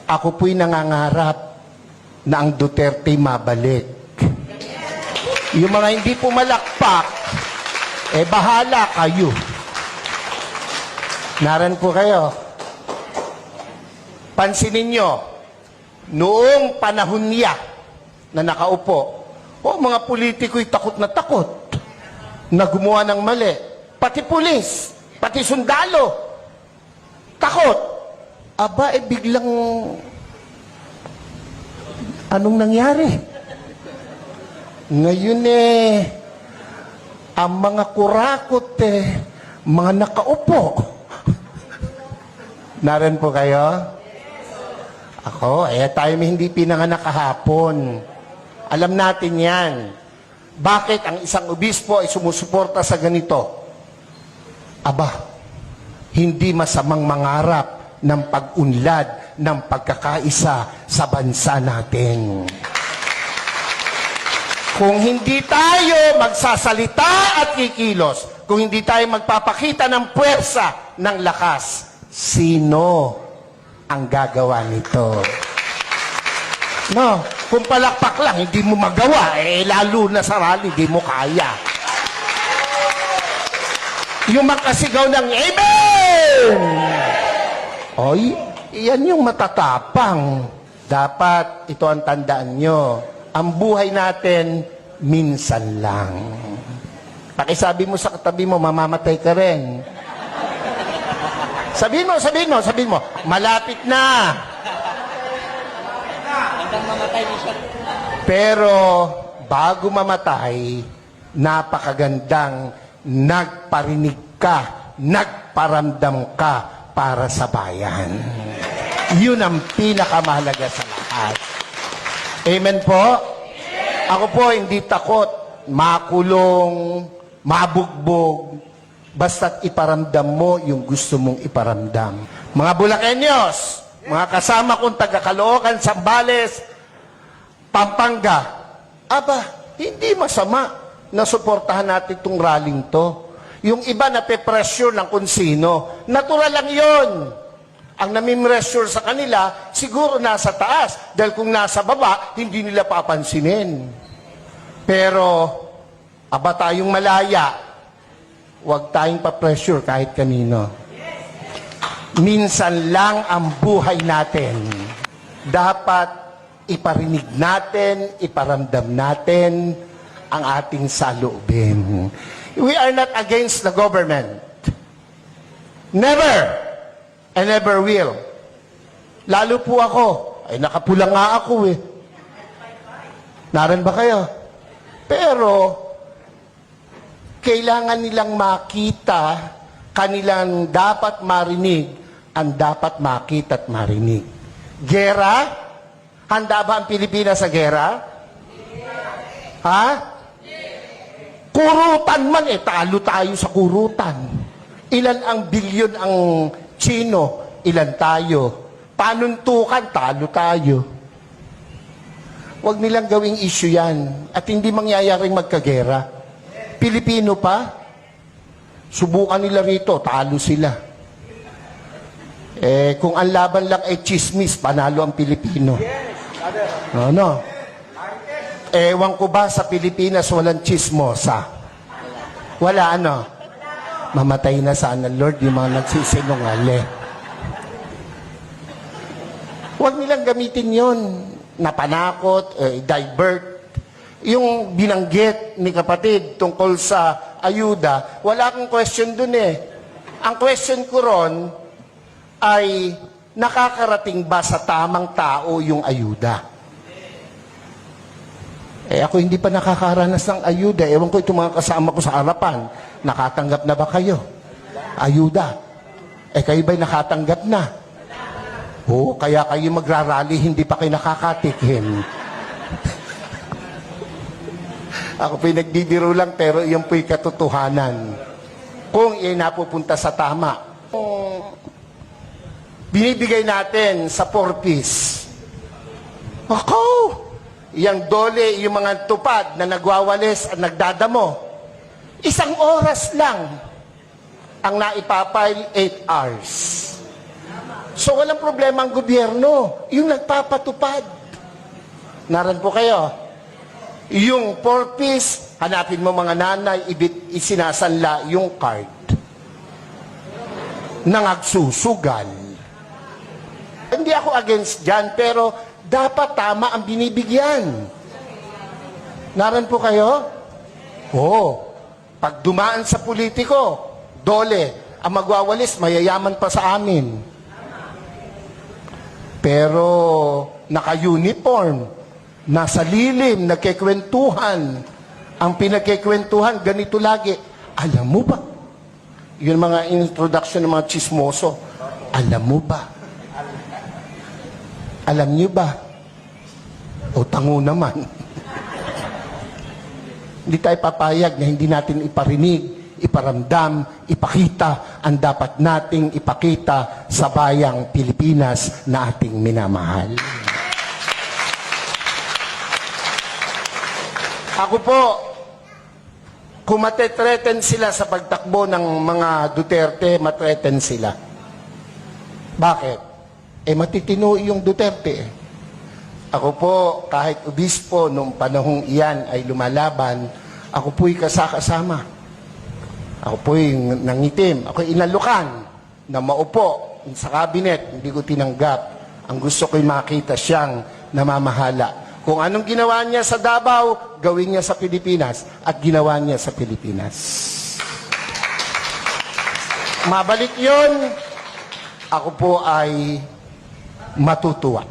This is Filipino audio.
Ako po'y nangangarap na ang Duterte mabalik. Yung mga hindi pumalakpak, bahala kayo. Naran po kayo. Pansinin nyo, noong panahon niya na nakaupo, mga politiko'y takot na gumawa ng mali. Pati pulis, pati sundalo, takot. Aba, biglang, anong nangyari? Ngayon ang mga kurakot mga nakaupo. Naran po kayo? Ako, tayo may hindi pinanganak kahapon. Alam natin yan. Bakit ang isang obispo ay sumusuporta sa ganito? Aba, hindi masamang mangarap ng pag-unlad ng pagkakaisa sa bansa natin. Kung hindi tayo magsasalita at kikilos, kung hindi tayo magpapakita ng puwersa, ng lakas, sino ang gagawa nito? No, kung palakpak lang, hindi mo magawa, lalo na sa rally, hindi mo kaya. Yung makasigaw ng Amen! Oy, iyan yung matatapang. Dapat, ito ang tandaan nyo, ang buhay natin, minsan lang. Pakisabi mo sa katabi mo, mamamatay ka rin. Sabihin mo, malapit na. Pero, bago mamatay, napakagandang nagparinig ka, nagparamdam ka para sa bayan. Yun ang pinakamahalaga sa lahat. Amen po? Ako po hindi takot, makulong, mabugbog, basta't iparamdam mo yung gusto mong iparamdam. Mga Bulakenyos, mga kasama kong taga-Caloocan, Zambales, Pampanga, aba, hindi masama na suportahan natin itong rallying to. Yung iba na pe-pressure ng kung sino, natural lang yon. Ang nami-pressure sa kanila, siguro nasa taas. Dahil kung nasa baba, hindi nila papansinin. Pero, aba tayong malaya, huwag tayong pa-pressure kahit kanino. Minsan lang ang buhay natin. Dapat iparinig natin, iparamdam natin ang ating saloobin. We are not against the government. Never! I never will. Lalo po ako. Nakapula nga ako Naran ba kayo? Pero, kailangan nilang makita, kanilang dapat marinig, ang dapat makita at marinig. Gera? Handa ba ang Pilipinas sa gera? Ha? Kurutan man, talo tayo sa kurutan. Ilan ang bilyon ang Chino, ilan tayo? Panuntukan, talo tayo. Huwag nilang gawing issue yan. At hindi mangyayaring magkagera. Pilipino pa, subukan nila rito, talo sila. Kung ang laban lang ay chismis, panalo ang Pilipino. No. Ewan ko ba sa Pilipinas walang chismosa? Wala Mamatay na sana, Lord, yung mga nagsisinungali. Huwag nilang gamitin yon na panakot, divert. Yung binanggit ni kapatid tungkol sa ayuda, wala akong question dun Ang question ko ron ay, nakakarating ba sa tamang tao yung ayuda? Ako hindi pa nakakaranas ng ayuda. Ewan ko itong mga kasama ko sa harapan. Nakatanggap na ba kayo? Ayuda. Kayo ba'y nakatanggap na? Kaya kayo magrarally, hindi pa kayo nakakatikim. Ako po'y nagbibiro lang, pero iyon po'y katotohanan. Kung iyan napupunta sa tama. Binibigay natin sa 4-piece. Yang dole, yung mga tupad na nagwawalis at nagdadamo. 1 oras lang ang naipapile, 8 hours. So walang problema ang gobyerno. Yung nagpapatupad. Naran po kayo. Yung 4-piece, hanapin mo mga nanay, isinasanla yung card. Nangagsusugal. Hindi ako against dyan, pero dapat tama ang binibigyan. Naran po kayo? Oo. Pag dumaan sa politiko, dole. Ang magwawalis, mayayaman pa sa amin. Pero naka-uniform, nasa lilim, nagkikwentuhan. Ang pinagkikwentuhan, ganito lagi. Alam mo ba? Yun mga introduction ng mga chismoso. Alam mo ba? Alam niyo ba? O tango naman. Hindi tayo papayag na hindi natin iparinig, iparamdam, ipakita ang dapat nating ipakita sa bayang Pilipinas na ating minamahal. Ako po, kung matetreten sila sa pagtakbo ng mga Duterte, matreten sila. Bakit? Matitino yung Duterte. Ako po, kahit obispo, nung panahong iyan ay lumalaban, ako po'y kasama. Ako po'y nangitim. Ako'y inalukan na maupo sa kabinet. Hindi ko tinanggap. Ang gusto ko'y makita siyang namamahala. Kung anong ginawa niya sa Davao, gawin niya sa Pilipinas. At ginawa niya sa Pilipinas. Mabalik yun, ako po ay matutuwa.